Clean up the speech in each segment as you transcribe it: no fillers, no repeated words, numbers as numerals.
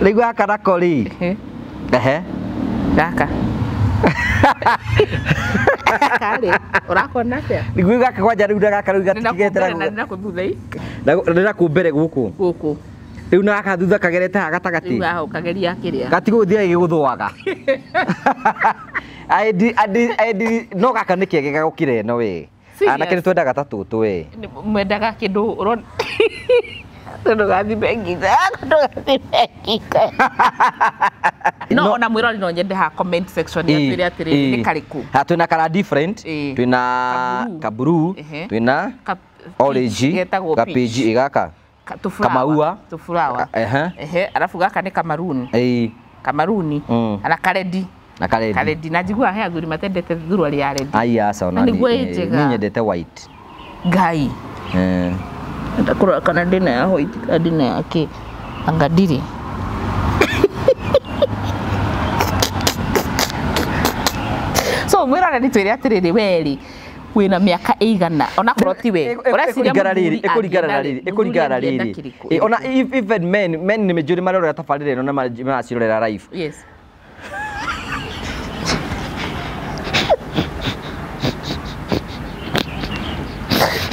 Rĩu gaka nakori. Ehe. Gaka. Kale, urakona atia? Rĩu gaka kwanja rĩu gaka rĩu gatigetera. Ndĩra kumbere gũkũ. Gũkũ. Rĩu na gaka thutha kagerete ha gatagati. Rĩu aho kageria kĩrĩa. Gatigũthia gĩgũthwaga. Aidi no gaka nĩ kĩege gagũkire no we. Anake nĩ twendaga ta tũtũ we. Mwendaga kĩndũ ũrona. Ndo gathi bengi. No ona mwirori no nyende ha comment section ya twire atiri ni kariku. Ha twina kala different, twina kaburu, twina orange, kapeji igaka. Kamaua, tufurawa. Alafu gaka ni kamaruni. Kamaruni. Ana karedi. Na karedi. Karedi najigua he aguri matendete thurwa ria redi. Aya sawa ni nyendete white. Gai. Ndakura kana ndina ya white ndina yake angadiri. So mwira ni twire atiriri weri wina miaka igana ona koroti we urasiria ikuringana riri ona even men ni mejuri marora tafarire no na macirorera live. Yes.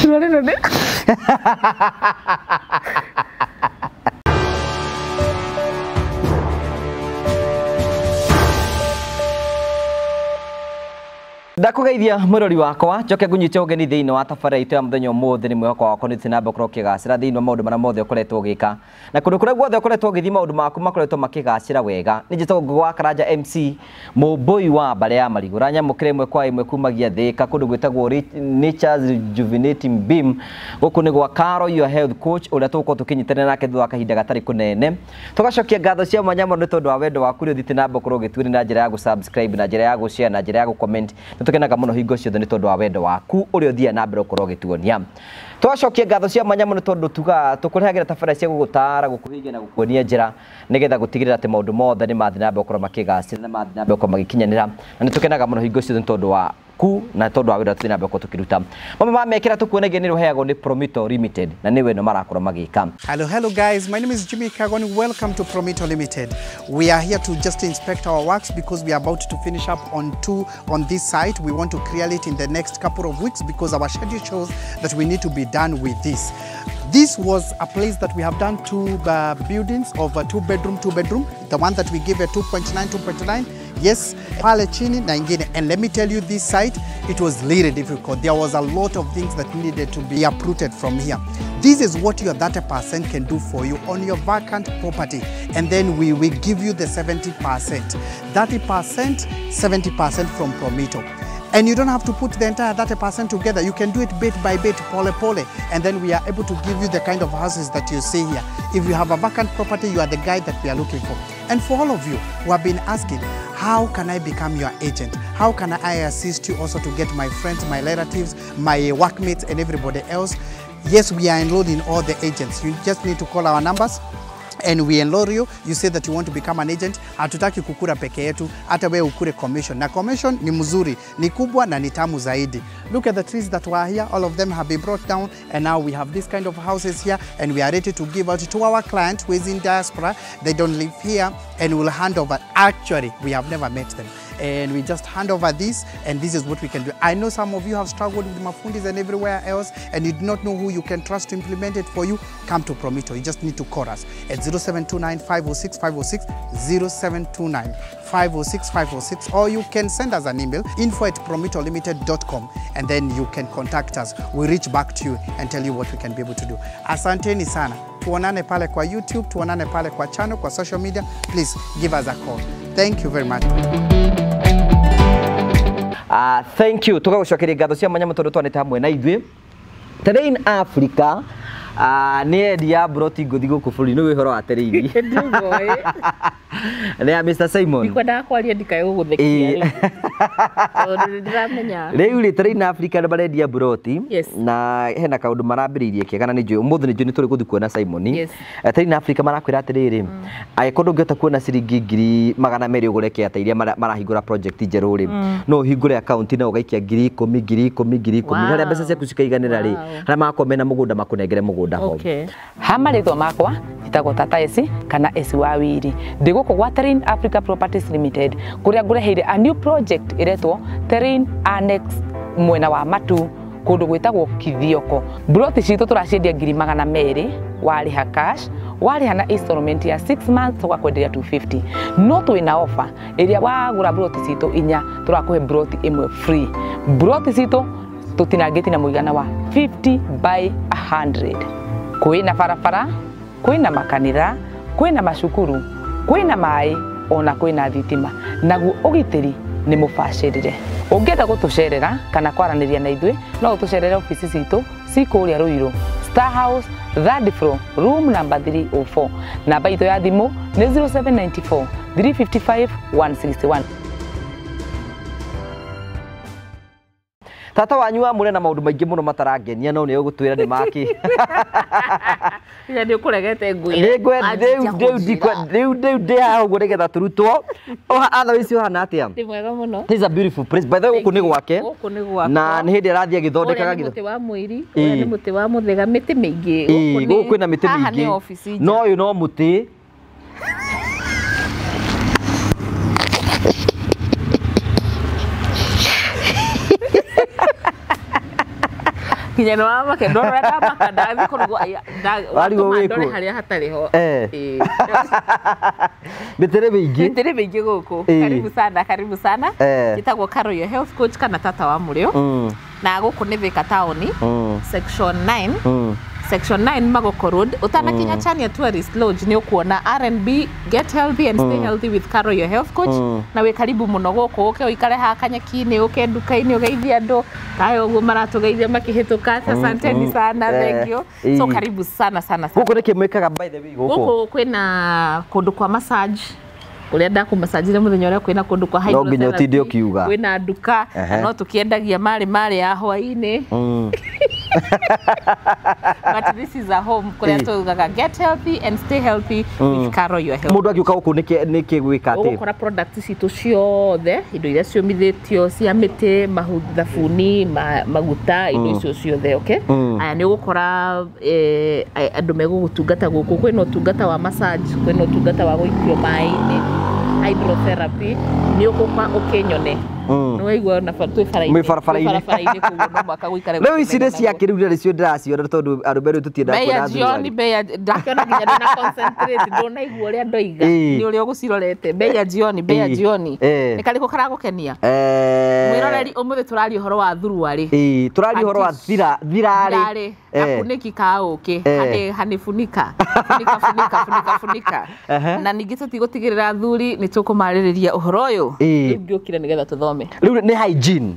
Rore. Ndakugeithia murori wakwa njoke ngunyite ugeni thiini wa tafara itu ya muthenya umuthi ni mwako wakwa ni tinambe ukoro kigacira thiini wa maundu mara mothe ukoretwo ugika na kundu kuria guothe ukoretwo ugithi maundu maku makoretwo makigacira wega ni njito ngwa Karanja MC Mumbui wa bare ya marigura nyamukire imwe kwa imwe kumagia thika kundu gwitagwo Nature's Rejuvenating Beam guku ni gwa Karo your health coach uria tuko tukinyitana nake thutha kahinda gatari kunene tugacokia ngatho cia mwanyamo ni tondu wa wendo waku ri thitinambe ukoro gitwiri na njira ya gusubscribe na njira ya gushare na njira ya gucomment tukenaga muno hingo ciothe ni tondu wa wendo waku uri uthia na mbere ukoro gituonia twacokie ngatho cia manyamo ni tondu tuga tukurehagira tafara cia gugutara gukuhigia na gukuonia njira nigetha gutigirira ati maundu mothe ni mathi na mbere ukoro makigacira na mathi na mbere ukoro magikinyanira na ni tukenaga muno hingo ciothe ni tondu wa ku na tondu wa wendo tuthi na mbere ukoro tukiruta mama mamekira tukuonagia ni ruheagwo ni Promito Limited na niwe no marakoro magika. Hello guys, my name is Jimmy Kagoni. Welcome to Promito Limited. We are here to just inspect our works because we are about to finish up on this site. We want to clear it in the next couple of weeks because our schedule shows that we need to be done with this. This was a place that we have done two buildings of a two bedroom. The one that we gave a 2.9. Yes, pale chini na ingine. And let me tell you, this site, it was really difficult. There was a lot of things that needed to be uprooted from here. This is what your 30% can do for you on your vacant property. And then we will give you the 70%. 30%, 70% from Promito. And you don't have to put the entire 30% together. You can do it bit by bit, pole. And then we are able to give you the kind of houses that you see here. If you have a vacant property, you are the guy that we are looking for. And for all of you who have been asking, how can I become your agent? How can I assist you also to get my friends, my relatives, my workmates, and everybody else? Yes, we are enrolling all the agents. You just need to call our numbers and we enroll you. You say that you want to become an agent. Hatutaki kukura peke yetu, hata wewe ukure commission. Na commission ni mzuri, ni kubwa na ni tamu zaidi. Look at the trees that were here. All of them have been brought down and now we have this kind of houses here and we are ready to give out to our client who is in diaspora. They don't live here and we'll hand over. Actually, we have never met them. And we just hand over this and this is what we can do. I know some of you have struggled with mafundis and everywhere else and you do not know who you can trust to implement it for you. Come to Promito. You just need to call us at 0729 506 506 0729 506 506 or you can send us an email info@promitolimited.com and then you can contact us. We'll reach back to you and tell you what we can be able to do. Asanteni sana. Tuonane pale kwa YouTube, tuonane pale kwa channel, kwa social media. Please give us a call. Thank you very much. Thank you. Tugagucokeria ngatho cia manyamo tondu twanite hamwe na ithuĩ. Today in Africa ni endia broti nguthi guku bũrũri nĩ wĩhoro wa terĩiri. Nĩ Mr Simon. Ndikwenda kwaria ndikae gũgũthekia. Tondũ ndiramenya. Rĩu rĩ Today in Africa nĩ marendia broti na hena kaũndũ marambĩrĩirie kĩega na nĩ njũĩ ũmũthĩ nĩ njũĩ nĩ tũrĩ gũthiĩ kuona Simon. Today in Africa marakwĩra atĩrĩrĩ angĩkorwo ndũngĩhota kuona ciringi 200,000 ũgũre kĩata iria marahingũra project njerũ rĩ no ũhingũre account na ũgaikia 10,000 harĩa mbeca ciaku cikaiganĩra rĩ harĩa makomena mũgũnda makunengere mũgũnda ho. Ha marĩtwa makwa njitagwo Tata Esi kana Esi wa Wiri ndi guku gwa Terrain Africa Properties Limited kuria ngureheire a new project iretwo Terrain Annex mwena wa Matu kundu gwitagwo Kithioko. Broti citu turaciendia 200,000 wariha cash wariha na installment ya 6 months tukakwenderia 250. No twina offer iria wagura broti citu inya turakuhe broti imwe free. Broti citu tutinangiti na muigana wa 50 by 100. Kwina barabara, kwina makanitha, kwina macukuru, kwina mai ona kwina thitima, naguo ugitiri ni mubashirire. Ungenda gutucerera kana kwaraniria na ithui no utucerere ofisi citu cikuria Ruiru Star House 3rd floor room number 304. Namba itu ya thimu ni 0794 355 161. Tata wanyu amure na maundu maingi muno matarangenia no ni ugutwira ni maki. Ya ndi kuregete ngui. Riu dia ugo nigetha turutwo. Atha wici hana atia? Ndi mwega muno. This is a beautiful place. By the way guku ni gwake. Guku ni gwake. Na ni hindi arathia githondekaga muti wa muiri, ni muti wa muthega, miti mingi. Guku kwina miti mingi. Haha ni office. No uyu no muti. Kinyano mama ke ndoro ya maka ndathi kurugwa wari go wiku haria hatariho Mitere bingi guku karibu sana gitagwo Carol Your Health Coach kana Tata wa Murio na guku ni Thika Town section 9 Section 9 Magoko Road. Utanakinya Chania Tourist Lodge ni ukuona R&B Get Healthy and Stay Healthy with Carol Your Health Coach. Na we karibu muno goko uke uikare ha kanyaki-ini uke nduka-ini ugeithia andu tayo uguo maratugeithia makihituka. Asanteni sana, thank you. So karibu sana. Guku ni kimwikaga by the way guku kwina kundu kwa massage uria ndakumasajire muthenya uria kwina kundu kwa hydrotherapy. No nginya utinde ukiuga kwina nduka no tukiendagia mari ya hwaini. But this is a home kuria tugaga get healthy and stay healthy with Carol Your Health. Mundu akiuka guku niki gwika ati ukora products citu ciothe indo iria ciomithitio cia miti mahuthabuni maguta indo icio ciothe okay. Aya ni ugukora andu megugutungata guku kwina utungata wa massage kwina utungata wa guikio mai-ini hydrotherapy ni ukuka ukinyone no waigua na barabara-ini kuguo no mwaka guikare leo ici ni cia kiriu ni cio ndiraciona tondu andu beru tutienda kwenda Jioni beya ndakiona nginya ndina concentrate ndona uria ndoiga ni uria ugucirorete beya Jioni ni kariko karagukenia mwiroreri umuthi turari uhoro wa thuruari turari uhoro wa thirari akuniki ka uki hanifunika funika na ningi tutigutigira thuri ni tukumaririria uhoro uyu ngiukire nigetha tuthome riu ni hygiene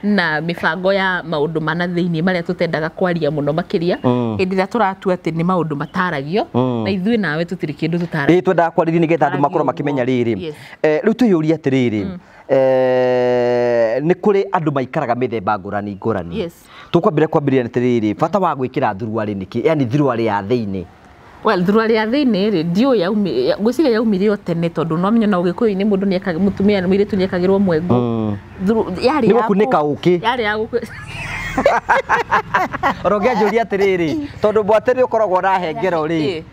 na mifango ya maundu mana thiini maria tutendaga kwaria muno makiria indira turatua ati ni maundu mataragio na ithui nawe tutiri kindu tutaragia twendaga kwariria nigetha andu makorwo makimenya riri riu tuyuria atiriri ni kuri andu maikaraga mithemba ngurani tukwambiria atiriri bata wa gwikira thuruari niki yani thuruari ya thiini. Well, thuruari ya thiini ndio gwiciria yaumirio tene tondu no menya na ugikuyu-ini mundu ni ekaga mutumia mwiritu ni ekagirwo mwengu yari ya kunika uki yari ya guku rogia njuri atiriri tondu bwateri ukoragwo na hengero ri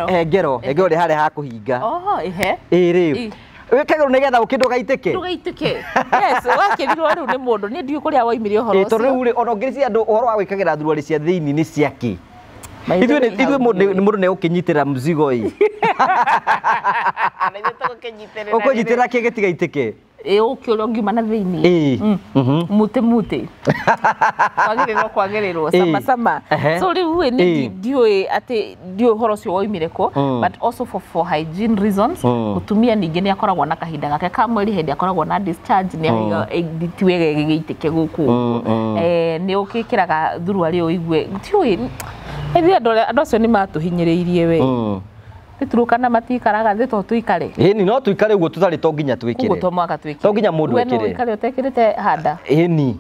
hengero ri hare ha kuhinga riu wekagirwo nigetha ukindu gaitike yes wakirirwo riu ni mundu ni ndiu kuria waimirie uhoro ucio tondu riu ona ungirisia andu uhoro wa gwikagira thuruari cia thiini ni ciaki ithuĩ mũndũ nĩ ũkĩnyitĩra mzigo ĩ ũkũnyitĩra kĩ gĩtigaitĩke ukiuria ngiuma na thiini muti kwagĩrĩrwo sama so riu ni ndiũĩ ati ndiũĩ uhoro ucio woimire ku but also for hygiene reasons mutumia ningĩ ni akoragwo na kahinda gake ka mweri hindi akoragwo na discharge ni tiwege gĩgĩitĩke gũkũ ni ũkĩkĩraga thuruari ũyũ igue ndiũĩ andu acio ni matuhinyĩrĩirie we Turuka matikaraga thi to tuikare ni no tuikare uguo tutari to nginya twikire uguo to mwaka twikire to nginya mundu ekire we no ikare utekirite handa ni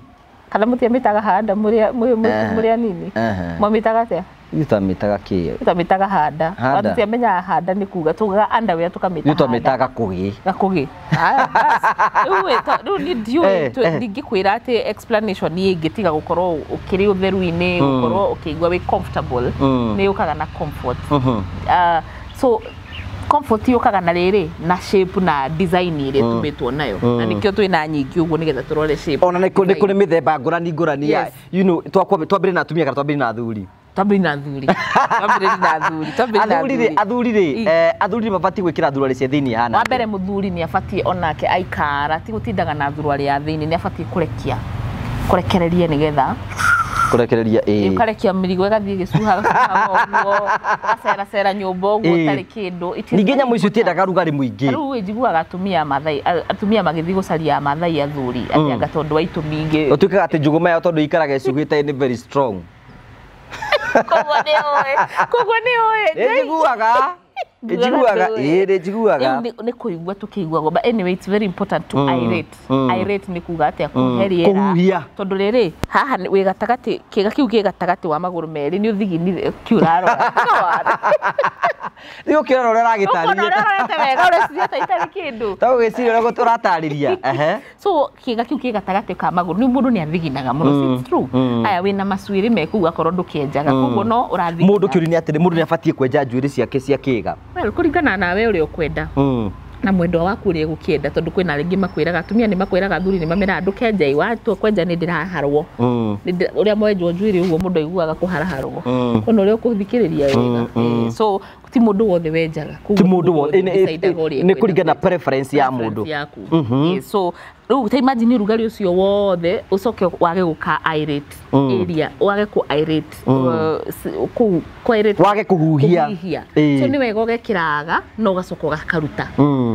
kana mutia mitaga handa muria nini mwamitaga atia Tutamitaga ki? Tutamitaga handa. Watu tiamenya handa ni kuga tuga underwear tukamita handa. Tutamitaga kugi. Gakugi. Aya basi. Riu ni ndiyo ndingikwira ati explanation ni ingitiga gukorwo ukiri utheru-ini gukorwo ukigwa wi comfortable ni ukaga na comfort. So comfort yukaga na riri na shape na design ire tumetwo nayo na nikio twina nyingi uguo nigetha turore shape ona ni kuri mithemba ngurani ya you know twambire na atumia kana twambire na athuri athuri mabati gwikira thurari cia thiini hana wa mbere muthuri ni abati onake aikara ti gutindaga na thurari ya thiini ni abati kurekereria nigetha ukarekia mirigo igathie gicuha uguo acera nyumba uguo tari kindu ningi nyamu icio tiendaga rugari muingi riu njiguaga atumia magithii gucaria mathai athuri atianga tondu wa itumi ingi utuikaga ati njuguma yao tondu ikaraga icugite ni very strong koguo ni oe njiguaga ni kuigua tukiigua but anyway it's very important to irate ni kuga atia kuheria tondu riri haha wi gatagati kiga kiu ki gatagati wa maguru meri ni uthigini kiurarora ni ukirora ura ragitariria wega ura ciata itari kindu tago giciri ura guturatariria so kiga kiu ki gatagati ka maguru ni mundu ni athiginaga muno it's true aya wina macuiri meku akorwo ndukienjaga koguo no urathigina mundu kiuri ni atiri mundu ni abatie kwenja njuiri ciake cia kiga kuringana nawe uri ukwenda na mwendo waku uri gukienda tondu kwina ringi makwiraga atumia ni makwiraga thuri ni mamera ndukenja iwatu kwenja ni ndiraharwo uria mwenjwo njuiri uguo mundu aiguaga kuharaharwo kono uri ukuthikiriria wega so ti mundu wothe wenjaga ti mundu wothe ni kuringana preference ya mundu so riu ta imagine rugari ucio wothe ucoke wage guka irate area wage ku irate ku irate wage kuhuhia so ni wega ugekiraga no ugacoka ugakaruta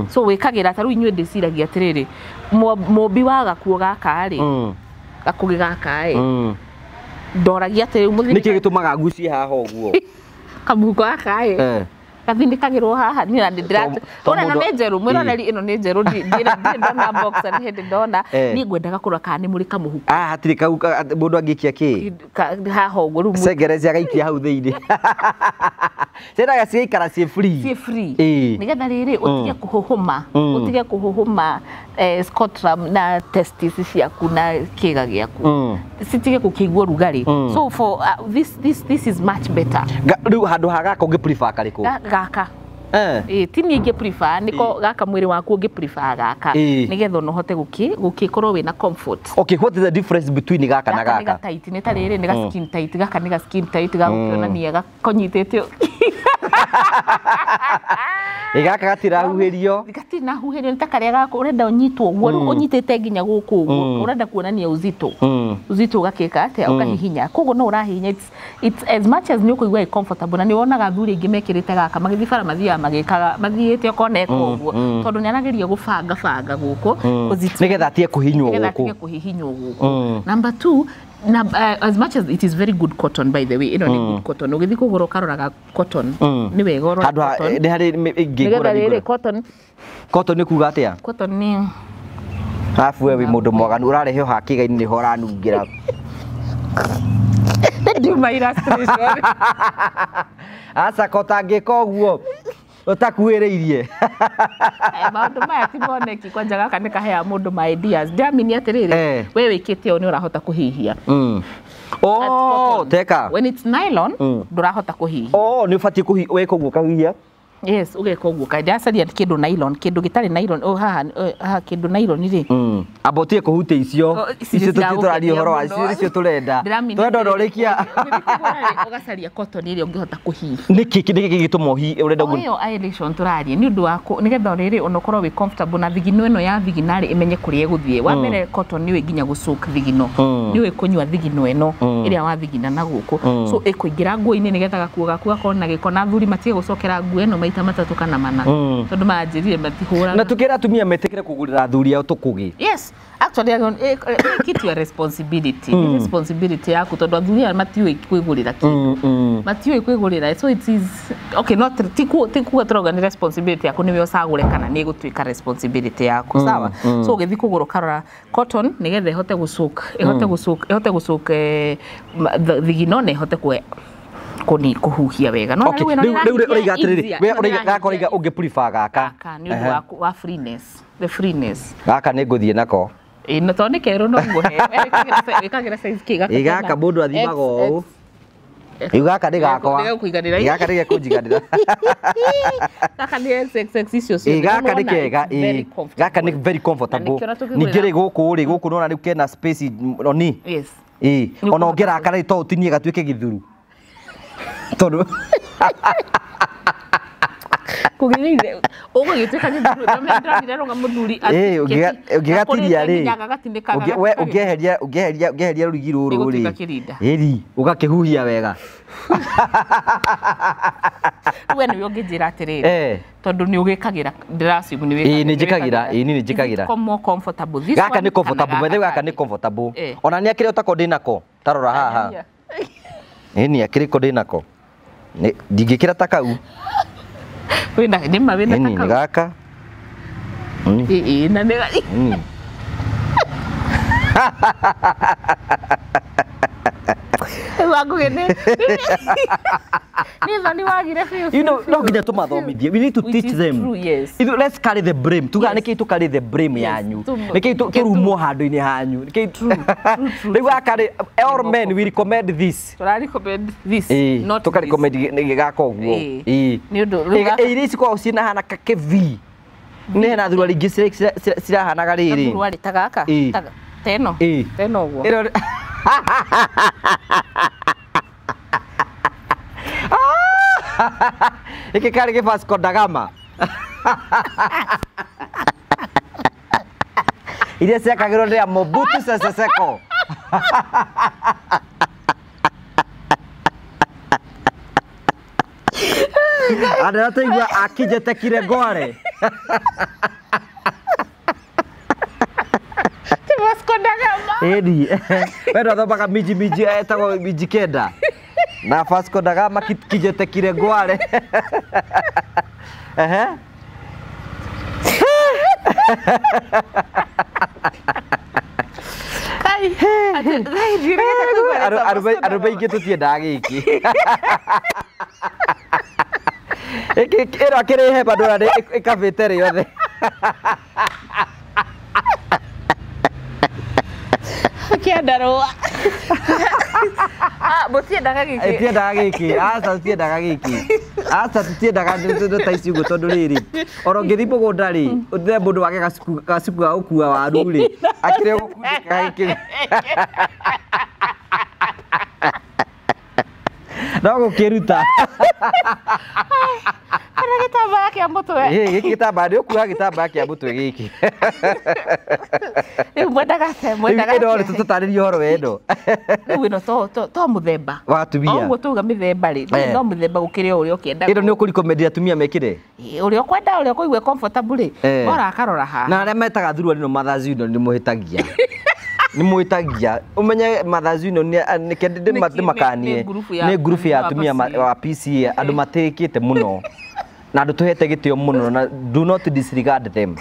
so wikagira ta riu inywe ndiciragia atiriri mombi waga kuo gaka ri gakugi gaka ndoragia atiri muthini niki gitumaga ngucie haha uguo kamuko gaka kathindikagirwo haha ni na ndira ona no nejeru mwiroreri ino ni njeru ndina box and head ndona ni ngwendaga kurora kana ni muri kamuhuko hatiri kau mundu angikia ki haha uguo ru segerezi agaikia hau thiini ciraga ciikara ci free nigetha riri utige kuhuhuma Scotland na testis ciaku na kiga giaku citige kukigwo rugari so for this is much better riu handu hagaka ungi prefer kariku gaka tini ingi prefer niko gaka mwiri waku ungi prefer gaka nigetha no hote gukikorwo wina comfort okay what is the difference between gaka na gaka gaka tight ni tariri ni ga skin tight gaka ni ga skin tight ga gukionania ga konyitete gaka gatirahuhirio gatinahuhirio nitakaria gako urenda unyitwo guo unyitete nginya guku guo urenda kuonania uzito gakika atia ukahihinya koguo no urahihinya it's as much as ni ukuigua comfortable na ni wonaga thuri ingi mekirite gaka magithifara mathia magikaga mathiite okona ekoguo tondu ni anageria gubanga guku nigetha atie kuhihinywo guku number 2 as much as it is very good cotton by the way ino ni good cotton ugithi kugura karoraga cotton ni wega ro cotton ni hari ingigura cotton ni kuga atia cotton ni hafu we mundu mwaganu urarehe hakiga-ini ni horanungira do my illustration asa kotangika uguo utakuiriirie maundu maya ti moneki kwanja gaka ni kahea mundu my ideas ndiamini atiriri we wikite o ni urahota kuhihia teka when it's nylon ndurahota kuhihia ni ubatie weka uguo kahihia yes ugeka uguo kaindacaria kindu nylon kindu gitari nylon haha kindu nylon ri abotie kuhutia icio tuturaria horo wa icio turenda ndorikia ugacaria cotton iri ungihota kuhihi niki gituma urenda uguo iyo isolation turaria ni undu wako nigetha riri unokorwo wi comfortable na thigino ino ya thiginari imenye kuria guthie wa mbere cotton ni wi nginya gucook thigino ni wi kunywa thigino ino iria wa thigina na guku so ikuingira nguo-ini nigetha gakuo gaku gakona giko na thuri matige gucokera nguo ino maita matatu kana mana tondu manjirire matihura na tukira atumia metekere kugurira thuri yao tukugi yes actually kitu ya responsibility responsibility yaku tondu athuri matiwe kwigurira kindu matiwe kwigurira so it is okay not tiku troga ni responsibility yaku niwe usagure kana ni gutwika responsibility yaku sawa so ugithi kugura karora cotton nigetha ihote gucook thigino ne ihote kuhuhia wega no okay rĩu ũraiga atĩrĩrĩ we ũraiga gaka ũraiga ũngĩ prefer gaka nĩ ũndũ wa freeness the freeness gaka nĩ ngũthiĩ nako no to nĩ kerũ no nguhe wĩkagĩra size kĩ gaka mũndũ athimaga ũũ rĩu gaka nĩ gakwa gaka nĩ gĩkũnjiganĩra gaka nĩ XXX icio cio gaka nĩ kega gaka nĩ very comfortable ningĩ rĩ gũkũ nona rĩu kena space oni yes ona ũngĩrakara rĩ to ũtinie gatuĩke gĩthuru tondũ kugirire ũgũgĩtuĩka gĩthuru ndĩronga mũthuri ũngĩgatiria rĩ we ũngĩeheria rũrigi rũrũ rĩ ĩri ũgakĩhuhia wega we nĩ ũngĩnjĩra atĩrĩrĩ tondũ nĩ ũgĩkagĩra ndĩraciugu nĩ wĩkagĩra nĩ njĩkagĩra nĩ njĩkagĩra more comfortable this gaka nĩ comfortable wethe gaka nĩ comfortable ona nĩ akĩrĩ ũtako ndĩnako tarora haha nĩ akĩrĩ ko ndĩnako ndingĩkĩra ta kau wĩna nĩma wĩna ta kau gaka na nĩ wagugene ni thoni wagire biũ you know no nginya tũmathomithie we need to teach them let's carry the blame nĩkĩĩ tũ carry the blame yanyu nĩkĩĩ kĩrumwo handũ-inĩ hanyu rĩu gaka rĩ all men we recommend this not to recommend gaka ũguo nĩ ũndũ iria cikoragwo ciĩna hana kakevi nĩ hena thurua rĩngĩ cirahanaga rĩrĩ thurua ta gaka teno ũguo iki kari ke Vasco da Gama iria ciakagĩrwo nĩ Mobutu Sese Seko andũ ataigua akĩnjetekire ngware Vasco da Gama edi wendo athomaga miji etagwo miji kenda na Vasco da Gama kijetekire ngware arũme ingĩ tũtiendaga gĩkĩ ĩno akĩrĩhe bandũ na ĩkabĩte rĩothe kiandarũa mũtiendaga gĩkĩ tiendaga gĩkĩ aca tutiendaga ndũ ta ici ũguo tondũ rĩrĩ oro ngĩthiĩ mũgũnda rĩ ũthe mũndũ wake gacuku ga gũkua waru rĩ akĩrĩ gũkundĩka gĩkĩ no gũkĩruta kana gĩtambaya kĩa mũtwe gĩkĩ gĩtambaya nĩ ũkuaga gĩtambaya kĩa mũtwe gĩkĩ rĩu mwendaga ĩno rĩ tũtarĩrie ũhoro wendo rĩu ĩno to mũthemba wa atumia ũguo tuga mĩthemba rĩ no mũthemba gũkĩrĩ ũrĩa ũkĩenda ĩno nĩ ũkũrecommend atumia mekĩre ũrĩa ũkwenda ũrĩa ũkũigua comfortable rĩ ora akarora haha na arĩa metaga thurua nĩ Mothers Union nĩ mũhĩtagia nĩ mũhĩtagia ũmenye Mothers Union nĩ kĩndĩ ndĩmakanie nĩ group ya atumia wa PCA andũ matĩkĩte mũno na andũ tũhete gĩtĩo mũno na do not disregard them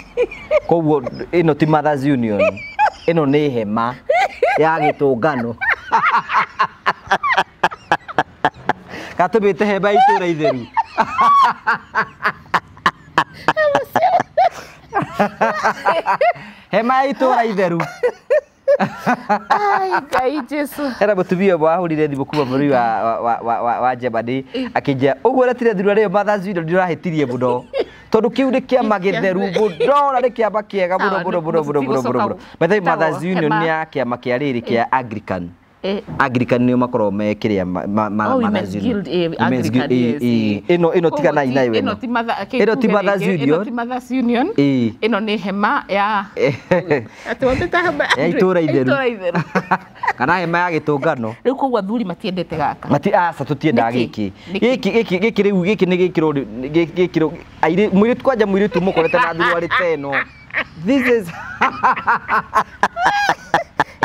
koguo ĩno ti Mothers Union ĩno nĩ hema ya gĩtũngano katũmĩte hema itũra itheru hema ya itũra itheru ai Ngai Jesu era mũtumia wahũrire thimũ kuma bũrũri wa Germany akĩnjĩra ũguo retire thurua rĩo Mothers Union ndĩrahĩtirie mũno tondũ kĩu nĩ kĩama gĩtheru mũno na nĩ kĩama kĩega mũno methai Mothers Union nĩ ya kĩama kĩa rĩrĩ kĩa Anglican Anglican nĩo makoragwo mekĩrĩa Mothers Union ĩno tiga nayo ĩno ti Mothers Union ĩno nĩ hema ya itũra itheru kana hema ya gĩtũngano rĩu koguo athuri matiendete gaka aca tũtiendaga gĩkĩ rĩu gĩkĩ nĩ gĩkĩrwo mũirĩtu kwanja mũirĩtu mũkorete na thurua rĩ teno this is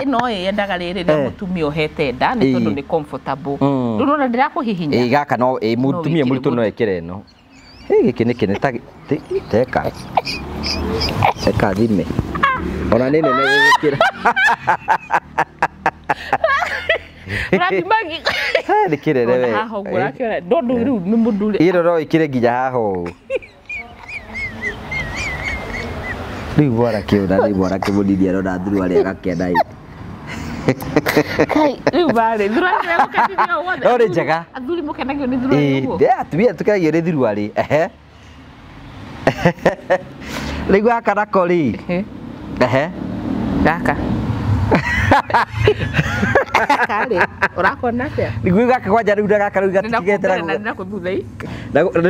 ĩno yendaga rĩrĩ na mũtumia ũhete nda nĩ tondũ nĩ comfortable ndũrona ndĩrakũhihinya gaka no mũtumia mũritũ no ekĩre ĩno gĩkĩ nĩ kĩnĩ teka thime ona nĩ nene gũgĩkĩra Rathimagi. Nĩ kĩrere we. Haha ũguo rakĩona ndondu rĩu nĩ mũndũ ũrĩa. Iro no ikire nginya haha ũũ. Rĩu bora kĩũna rĩu bora kĩmũnini arona thuru arĩa gakĩenda ĩ. Kai rĩu barĩ thuru arĩa gũkenithia wothe. No nĩ njega. Athuri mũkenagio nĩ thuru arĩa ũguo. Atumia tũkenagio nĩ thuru arĩ. Rĩu gaka nako rĩ. Gaka. Kare, urakona atĩa? Nĩguo gaka kwanja rĩu gaka rĩu gatigetera. Na kũthutha-i.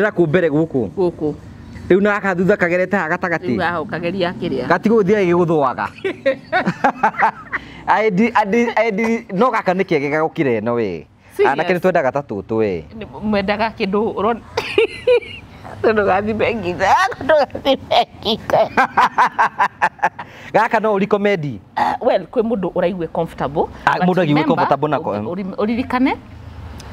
Na kumbere gũkũ. Gũkũ. Rĩu na gaka thutha kagerete haha gatagatĩ. Rĩu aho kageria kĩrĩa. Gatigũthiĩ gĩgũthwaga. Aendi no gaka nĩ kĩegega gũkĩra ĩno we. Anake nĩ twendaga ta tũtũ we. Mwendaga kĩndũ ũrona. Ndũgathime nginya. Ndũgathime nginya. Gaka no recommend. Well, kwĩ mũndũ ũraigua comfortable. Mũndũ aigua comfortable nako. Ũririkane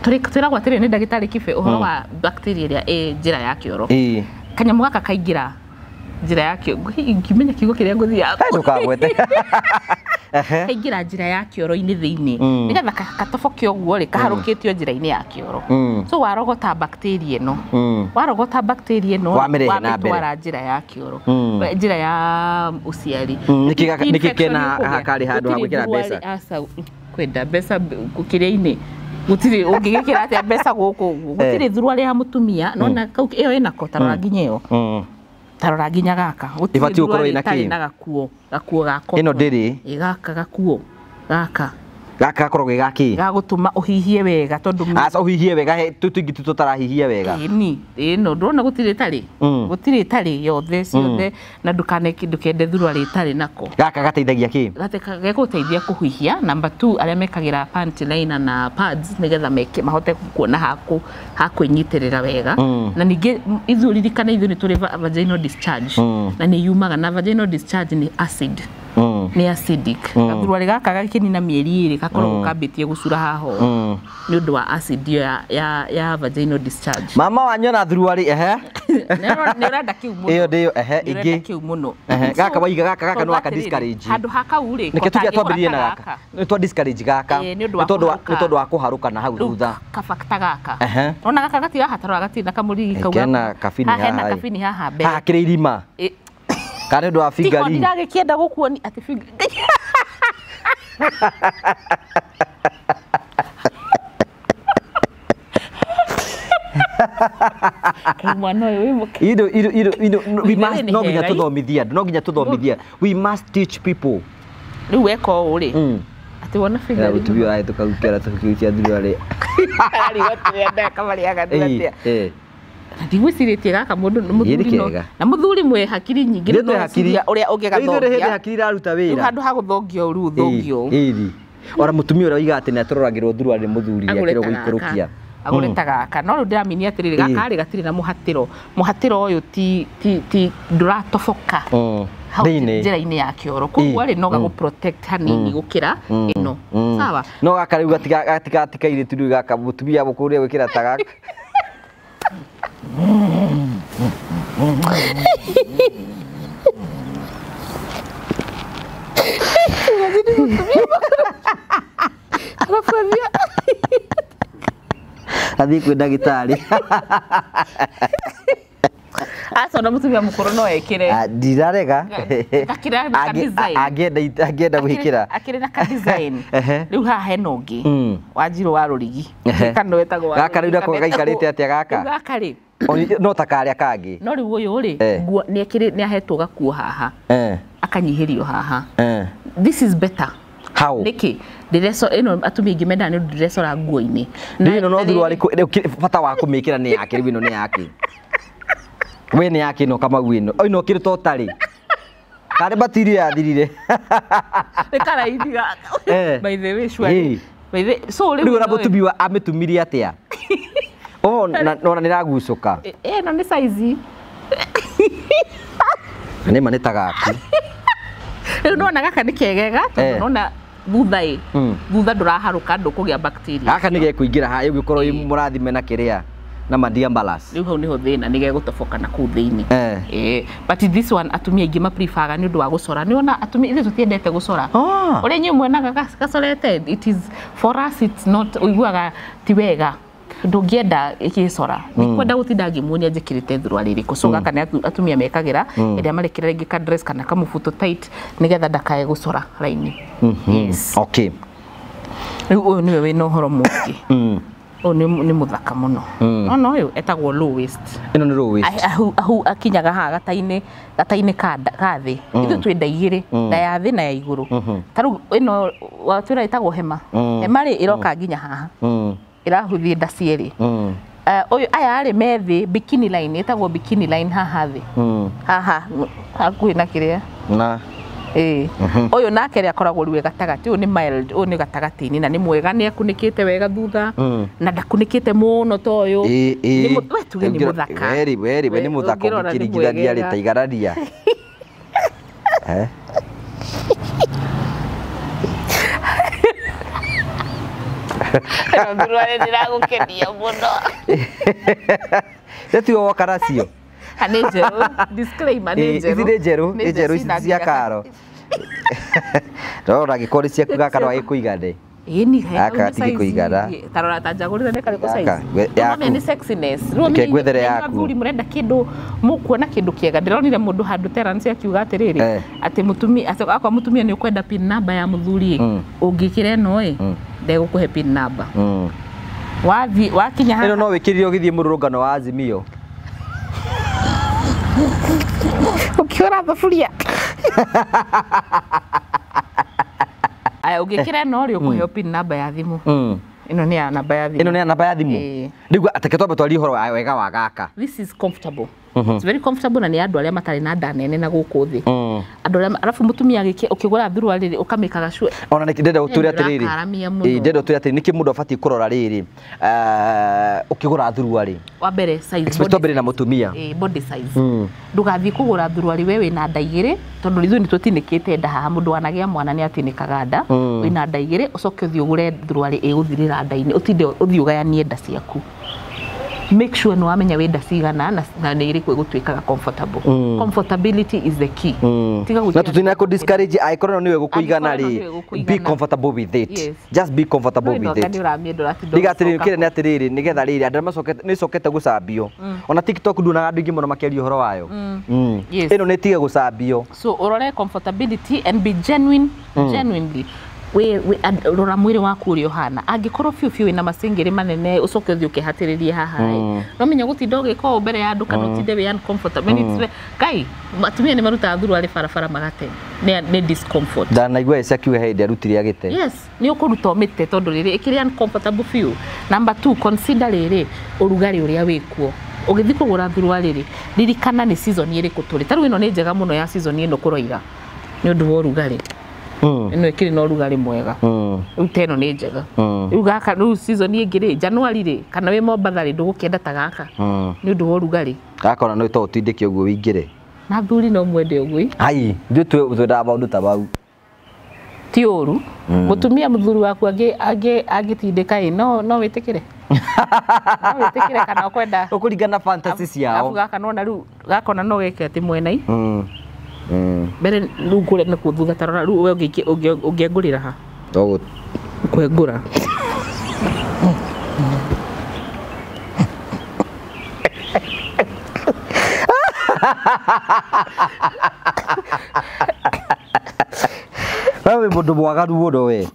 twĩragwo atĩrĩ nĩ ndagĩtarĩ Kibe ũhoro wa bacteria ĩrĩa ĩ njĩra ya kĩoro. Kanyamũ gaka kaingĩra njĩra ya kĩoro. Ngimenya kiugo kĩrĩa ngũthiaga. Ndũkagwete. Kaingĩra njĩra ya kĩoro-inĩ thĩinĩ. Nĩgetha gatoboke ũguo rĩ kaharũkĩtio njĩra-inĩ ya kĩoro. So warogota bacteria ĩno. Warogota bacteria ĩno wamitwara njĩra ya kĩoro. Njĩra ya ũciari. Nĩkĩ kena hakarĩ handũ ha gwĩkĩra mbeca. Asa kwenda mbeca kĩrĩa-inĩ. Gũtirĩ ũngĩgĩkĩra atĩa mbeca gũkũ gũtirĩ thurua rĩa mũtumia nona ĩyo ĩnako tarora nginya ĩyo. Tarora nginya gaka. Ibati ukorwo ina kĩ? Na gakuo gako. Ĩno ndĩrĩ. Gaka gakuo. Gaka. Gaka gakorwo gĩ gagũtũma ũhihie wega tondũ ũhihie wega tũingĩ tũtarahihia wega. Ĩno ndona gũtirĩ tarĩ yothe ciothe na ndũkende thurua rĩtarĩ nako. Gaka gateithagia kĩ? Gagũteithia kũhihia. Number 2 arĩa mekagĩra panty liner na pads nĩgetha mahote kuona ha kwĩnyitĩrĩra wega. Na ningĩ ririkana ithuĩ nĩ tũrĩ vaginal discharge na nĩ yumaga na vaginal discharge nĩ acid. Nĩ acidic. Gathurua gaka gakĩnina mĩeri ĩrĩ gakoragwo kambĩtie gũcura haha nĩ ũndũ wa acid ya vaginal discharge. Mama wanyu na thuruarĩ nĩ ũrenda kĩu mũno. Ĩyo ndĩyo ingĩ kĩu mũno. Gaka waiga gaka no aka discourage. Handũ hakau rĩ nĩkĩ tuge twambĩrĩrie na gaka. Nĩ twa discourage gaka. Nĩ tondũ wa kũharũka na hau thutha. Kabakta gaka. Ona gaka gatirahatara gatirĩ na kamũrigi kauga. Hena kabini haha. Hena kabini haha mbere. Haha kĩrĩ irima. Kana nĩ ũndũ wa fingering. Tiko ndiragĩkĩenda gũkuoni atĩ fingering. We must no nginya tũthomithia. We must teach people. Rĩu eka ũũ rĩ. Atĩ wona fingering. Ũtubio aĩ tũkarutĩra tũkiutia thurarĩ. Ari watũenda kamariaga ndũatia. Ndigwĩcirĩtie gaka mũndũ mũthuri no na mũthuri mwe hakiri nyingĩ nĩ hakiri ũrĩa ũngĩgathongia rĩu hakiri raruta wĩra handũ ha gũthongio rĩu thongio ĩri ora mũtumia ũrĩa oiga atĩ nĩ atororagĩrwo thurua nĩ mũthuri akĩrwo gũikũrũkia agũrĩta gaka no rĩu ndĩramenya atĩrĩrĩ gaka rĩ gatirĩ na mũhatĩro ũyũ ti ndũratoboka njĩra-inĩ ya kĩoro koguo rĩ no gagũ-protect hanini gũkĩra ĩno sawa no gaka rĩu gatigatigairĩtu rĩu gaka mũtumia mũkũrĩa gwĩkĩra ta gaka Athiĩ kwĩ ndagĩtarĩ. Acona mũtumia mũkũrũ no ekĩre. Ndirarega. Angĩenda gwĩkĩra. Akĩrĩ na ka design. Rĩu haha hena ũngĩ wa Njirũ wa Rũrigi. Kana wetagwo wa. Gaka rĩu nako gaikarĩte atĩa gaka? Gaka rĩ. No ta karĩa kangĩ. No rĩu ũyũ rĩ nĩ ahetwo gakuo haha. Akanyihĩrio haha. This is better. How? Nĩkĩ ĩno atumia aingĩ mendaga nĩ ũndũ ndĩrecora nguo-inĩ. Ĩno no thurua bata wa kũmĩkĩra nĩ yake rĩu ĩno nĩ yake. We nĩ yake ĩno Kamau ĩno. Ĩno kĩrĩ to tarĩ. Karĩ batiri yathirire. Nĩ karaithi gaka. By the way shwari. So rĩu ona mũtumia amĩtumirie atĩa? Ona nĩ ragucũka. Ĩno nĩ size. Nĩ ma nĩ ta gaku. Rĩu nona gaka nĩ kegega tondũ nona thutha ndũraharũka ndũkũgĩa bacteria. Gaka nĩ gekũingĩra haha ũgĩkorwo mũrathime na kĩrĩa na mandiambalas riu hau niho thina nige gutoboka na ku thiini but this one atumia ingi ma prefer ni undu wa gucora ni ona atumia ithu tutiendete gucora uri nyu mwenaga gacorete it is for us it's not uiguaga ti wega ndungienda ikicora ni kwenda gutinda ngimunia njikirite thurwari riko so gaka ni atumia mekagira iria marekira ringi ka dress kana kamubuto tight nigetha ndakae gucora raini yes okay uyu niwe wina uhoro mungi ni muthaka muno no uyu etagwo low waist ino ni low waist ahu akinyaga ha gataini kathi ithu twenda igiri na ya thi na ya iguru taru ino watwira etagwo hema ri iroka nginya haha irahuthie nda cieri uyu aya ari methi bikini line etagwo bikini line haha thi haha hakuhi na kiria na uyu nake ri akoragwo riwe gatagati uyu ni mild uyu ni gatagati-ini na ni mwega ni akunikite wega thutha na ndakunikite muno to uyu ni tuge ni muthaka weri ni muthaka ukiringithania ri ta igararia Ndurware ndiragukenia muno Yetigo wakaracio Anejeru disclaimer nejeru cia karo Rora gikori cia kugakaro agikuigande Ini aka tiki kuigara tarora tajagurira ne kariko size mama ni sexiness ke gwethere yaku thuri murenda kindu mukuona kindu kiega ndironire mundu handu terance akiuga atiriri ati mutumi akwa mutumia ni ukwenda pin number ya muthuri ungikire no ndegũkũhe pin number wakinya ino no wikirire ugithie mururungano wa Azimio ukiora thaburia aya ungikira no ri ukuheo pin number ya thimu ino ni ya namba ya thimu ino ni ya namba ya thimu ndigwa ataketwa twari horo wega wa gaka this is comfortable it's very comfortable na ni andu aria matari na nda nene na guku thi andu aria alafu mutumia giki ukigura thurwa riri ukamikaga shwe ona ni ndenda uturi atiriri ndenda uturi atiriri niki mundu afati kurora riri ukigura thurwa ri wa mbere size body na mutumia body size ndugathi kugura thurwa ri wewe na nda igiri tondu rithu ni tutinikite nda haha mundu anagia mwana ni atinikaga nda wina nda igiri ucoke uthi ugure thurwa ri iguthirira nda-ini utinde uthi ugayanie nda ciaku make sure no amenya wenda cigana na ni iri kwigutwikaga comfortable comfortability is the key na tutina ko discourage aikoro niwe gukuigana ri be comfortable with it just be comfortable with it diga atiri kire ni atiriri nigetha riri andu macokete ni cokete gucambio ona TikTok nduna andu ingi muno makerio horo wayo ino ni tige gucambio so urore comfortability and be genuinely we rora mwiri waku uri ohana angikorwo fiu ina masingiri manene ucoke uthi ukihatiririe haha no menya gutinda ugiko mbere ya andu kana utinde we uncomfortable it's kai matumia ni maruta thuru ari farafara magate ni discomfort ndana igwa esa kiwe hende arutiri agite yes ni ukuruta omite tondu riri ikiri uncomfortable fiu number 2 consider riri urugari uria wikuo ugithi kugura thuru riri ririkana ni season iri kuturi taru ino ni njega muno ya season ino kuroira ni undu wa urugari ino ikiri no rugari mwega uteno ni njega riu gaka riu season ingiri January ri kana we Mombatha ri ndugukienda ta gaka ni undu wa rugari gaka ona no to utindike uguo wingire na thuri no mwende ugui ai ndu twenda maundu ta bau ti uru mutumia muthuri waku agitindika no witikire no witikire kana ukwenda ukuringana fantasy ciao gaka no na riu gaka ona no geke ati mwenai mbere rugure na kuthutha tarora ru we ungiengurira ha to kwengura wewe mundu mwagaru muno we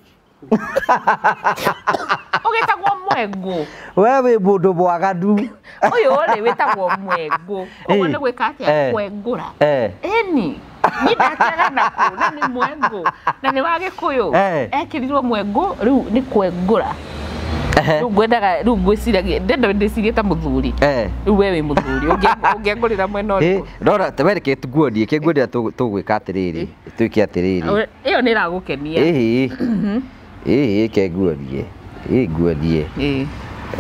ugitagwo mwengu wewe mundu mwagaru uyu ri witagwo mwengu uguo ni gwika atia kwengura eni ni ndakera naku na ni mwengu na ni wa Gikuyu ekirirwo mwengu riu ni kwengura riu ngwendaga riu ngwiciragia ndenda ndicirie ta muthuri riu wewe muthuri ungiengurira mwena uriku rora tawereke tuguonie kengwendera tugwika atiriri twike atiriri iyo ni iragukenia kenguonie nguonie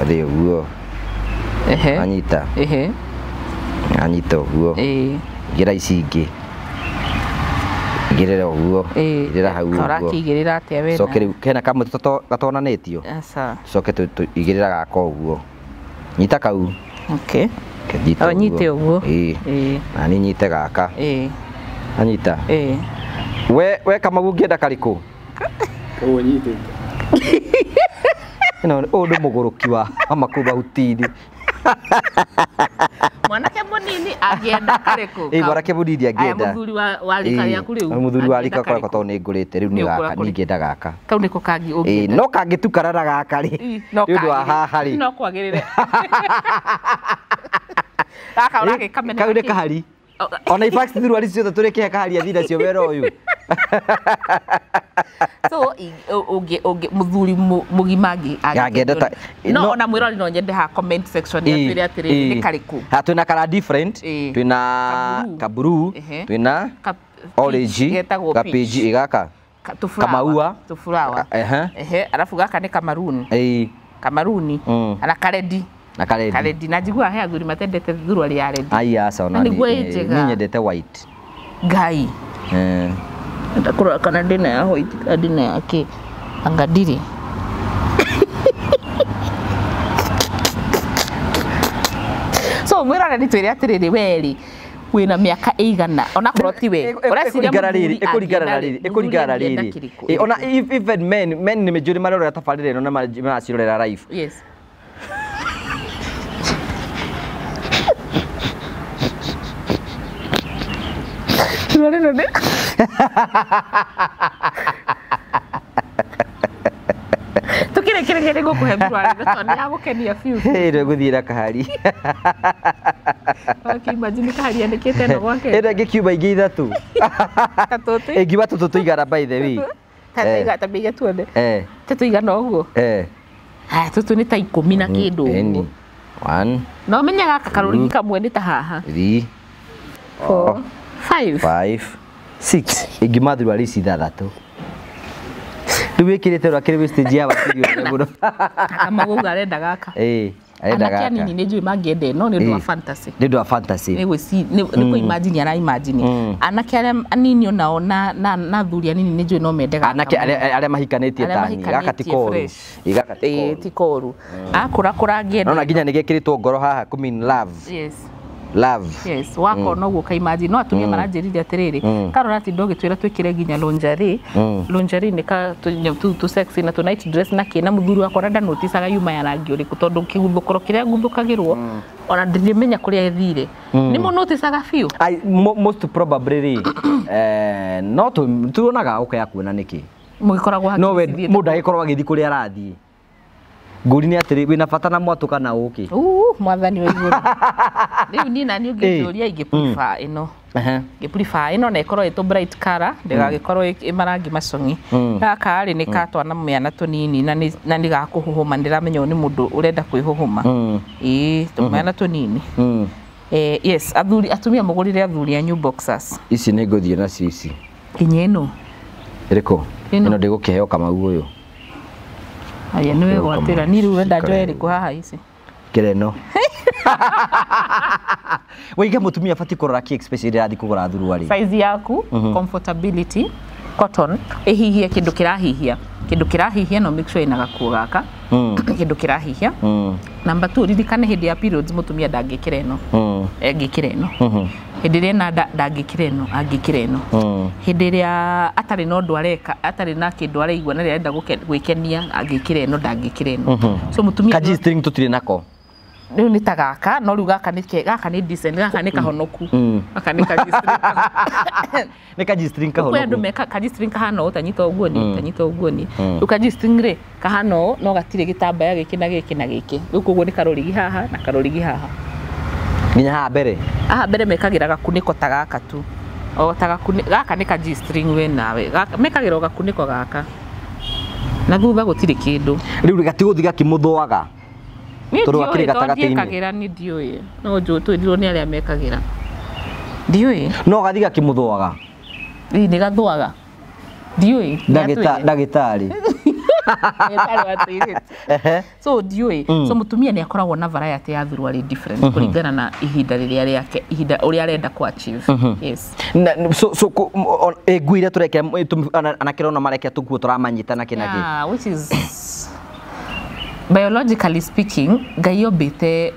ari uguo anyita anyita uguo gira ici ingi girera uguo girera hau uguo tora kigirira atia wena so kena kamwe gatonanetio asa so igirera gako uguo nyita kau Okay. Kĩnyita Anyite ũguo. Ĩĩ. Na ni nyite gaka. Anyita. We Kamau ũngĩenda karĩkũ? Ũũ nyitĩte. No ũndũ mũgũrũki wa makuba utini. Mwanake munini angĩenda karĩkũ? Mwanake munini angĩenda. Muthuri wa rika rĩaku rĩu. Muthuri wa rika korwo to nĩ ngũrĩte rĩu nĩ gaka ningĩenda gaka. Kau nĩko kangi ũngĩenda. No kangĩtukana na gaka rĩ. Nĩ ũndũ wa haha rĩ. No kwagĩrĩre. Gaka ũrake kamena. Kau nĩ kahari. Ona ifax thurwari ciothe tũrĩke kahari athina cio wera ũyũ. So muthuri mugima angĩenda no ona mwĩrori no nyende ha comment section ya twĩre atĩrĩrĩ nĩ karĩkũ. Twĩna kara different, twĩna ka blue, twĩna orange, ka page gaka kamaua tufurawa alafu gaka nĩ kamaroon kamaruni ana karedi na karedi na njigua he athuri matendete thurwari ya red aya sawa nĩ nyendete white ngai ndakora kana ndina ya white ndina yake angadiri so mwira ni twire atiriri weri wina miaka igana ona korwo ti we ũreciria ĩkũringana rĩrĩ ona even men nĩ majority marorera tabarĩra ĩno na maracirorera live. Yes. Tukire gukuhe mrwari tondũ ya gukenia biu. Ndio gũthiĩra kahari. Imagine kahari andĩkĩte no gwake. Ĩno ngĩkiuba ingĩ ithatũ. Katũtĩ. Ĩngiuba tũtũ tũigana by the way. Tatiga tabiga tuone. Tatuigana ũguo. Tũtũ nĩ ta 10 na kĩndũ ũguo. 1 no menya gaka karũrigi kamwe nĩ ta haha 3 4 5 6 ingimathuru ari ithathatũ rĩu wĩkĩrĩte rwakĩrĩ stage ya batirio mũno kama gũga arenda gaka arenda gaka anake nini nĩ njũĩ mangĩenda no nĩ ũndũ wa fantasy nĩ kwa imagine ara imagine anake arĩa anini onao na thuri anini nĩ njũĩ no mende gaka anake arĩa mahikanĩtie tani gaka ti koru gaka ti koru akũra angĩenda no nginya nĩ gekĩrĩtwo ngoro haha kumin love yes love yes wako no guka imagine no atumia maranjĩrithia atĩrĩrĩ karora ati ndogĩtwĩra twĩkĩre nginya lingerie nĩ ka tu sexy na tu night dress na kĩna mũthuri wakwa nda noticaga yuma ya rangi ũrĩkũ tondũ kĩguthũkoro kĩrĩa nguthũkagĩrwo ona ndĩmenya kũrĩa ĩthire nĩ mo noticaga biũ most probably no tuonaga ũkaya kuona nĩkĩ mũgĩkoragwo no we mũndũ agĩkorwo agĩthiĩ kũrĩa arathiĩ ngũri nĩ atĩrĩ wĩna bata na mwatũ kana ũkĩ mwathani wa igũrũ rĩu niĩ nani ũngĩtũria ingĩ prefer ĩno prefer ĩno na ĩkorwo ĩtũ bright color ndĩgagĩkorwo ĩmarangi macong'i gaka rĩ nĩ katwana mĩana tũnini na nĩ gakũhũhũma ndĩramenya nĩ mũndũ ũrenda kwĩhũhũma tũmĩana tũnini yes atumia mũgũrire athuri a new boxers ici nĩ ngũthiĩ nacio ici kinya ĩno ĩrĩkũ ĩno ndĩgũkĩheo Kamau ũyũ aya niwe gwatĩra ni rĩu wenda njoe rĩkũ haha ici kĩreno wĩige mũtumia bati kũrora kĩ especially rathi kũgũra thuruarĩ size yaku comfortability cotton ĩhihie kĩndũ kĩrahihia no make sure ina gakuo gaka kĩndũ kĩrahihia number 2 ririkane hĩndĩ ya periods mũtumia ndangĩkĩra ĩno ngĩkĩra ĩno hĩndĩ ĩrĩa na ndangĩkĩra ĩno angĩkĩra ĩno hĩndĩ ĩrĩa atarĩ na ũndũ areka atarĩ na kĩndũ araigua na rĩenda gwĩkenia angĩkĩra ĩno ndangĩkĩra ĩno so mũtumia kaji string tũtirĩ nako rĩu nĩ ta gaka no rĩu gaka nĩ decent gaka nĩ kahonoku gaka nĩ kaji string nĩ kaji string kahonoku kwenda meka kaji string kahana ũtanyita ũguo ni rĩu kaji string rĩ kahana no gatirĩ gĩtambaya gĩkĩ na gĩkĩ na gĩkĩ rĩu koguo nĩ karũrigi haha na karũrigi haha nginya haha mbere mekagĩra gakunĩko ta gaka tu o ta gaka nĩ kaji string we nawe mekagĩra gakunĩko gaka na thutha gũtirĩ kĩndũ rĩu gatigũthi gakĩmũthũaga tondũ akĩrĩ gatagatĩ-inĩ mekagĩra nĩ ndiũĩ no twĩrirwo nĩ arĩa mekagĩra ndiũĩ no gathi gakĩmũthũaga nĩ gathũaga ndiũĩ ndagĩtarĩ so ndiũĩ so mũtumia nĩ akoragwo na variety ya thuruarĩ different kũringana na ihinda rĩrĩa rĩake ihinda ũrĩa arenda ku achieve yes so nguo iria tũrekera anake no marekea tũkuo tũramanyita na kĩnakĩ which is biologically speaking Ngai ombite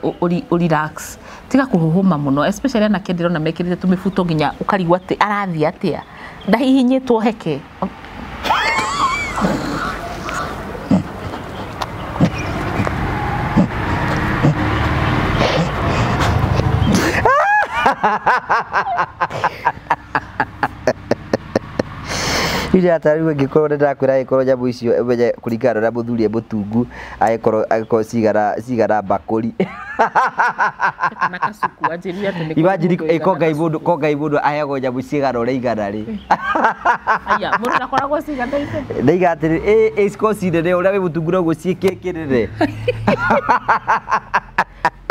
relax tiga kuhuhuma muno especially ana kendiro na mekirite tumifuto nginya ukarigwa ati arathi atia ndahihinyitwo heke Ira atariwe ngikoro ndakwira ikoro jabu icio ebeje kuringana na muthuri mutungu agikoro cigara bakuri kana kasuku ajiria ati Imagine ko ngai mundu ahego jabu cigara ore igana ri aya mundu nakoragwo cigana ite ndaiga atiri isiko cindene uria wi mutungu no guciikikirire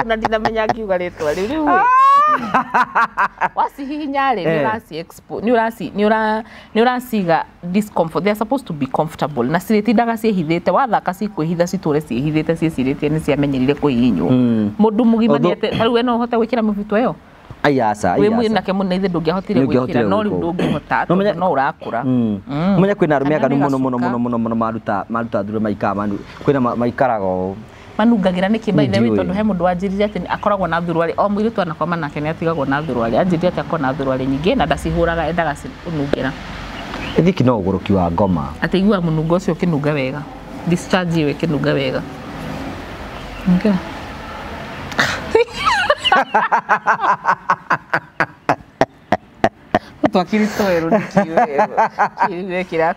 na ndinamenya kiuga ritwa riu wasihihinya ri ni urasiga discomfort. They are supposed to be comfortable na ciretindaga ciehithite wathaka cikwihitha citure ciehithite ciecirite ni ciamenyerire kuhihinywo mundu mugima ndiete riu no hote gwikira mubito yo ayasa we mwina ke munaithi ndungihotire gwikira no riu ndungihota no urakura munya kwina arume aganu muno maruta thure maika manu kwina maikarago manungagira niki by the way tondu he mundu wanjirire ati akoragwo na thurwari o muiritu anakoma nake ni atigagwo na thurwari anjirire ati akona thurwari nyingi na ndacihuraga endaga cinungira ithiki no uguruki wa ngoma ati igua munungo ucio kinunga wega discharge we kinunga wega okay. Twakirito ero ndikiwe kira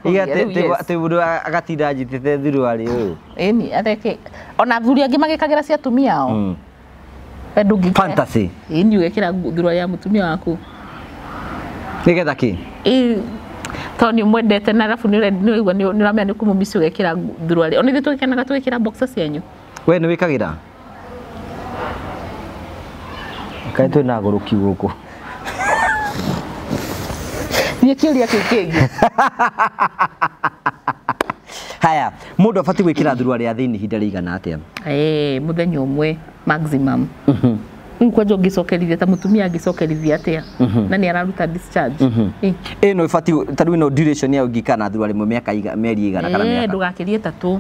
ate mundu agatinda njitite thurwari uyu eni ateke ona thuri angi magikagira cia atumia ao ndungi fantasy eni ugekira thurwari ya mutumia waku nigetha ki Tony mwendete na rafu ni igwa ni ramya ni kumumisi ugekira thurwari oni thitu kenaga twekira boxer cianyu we ni wikagira kai tu na guruki guku ni kiuria kingi haya mundu afati gwikira thurwari ya thiini hinda rigana atia muthenya umwe maximum kwa jo gicokerithia ta mutumia gicokerithia atia na ni araruta discharge no ifati tariu no duration ya ugikana thurwari mwe miaka meri igana kana miaka ndugakirie 3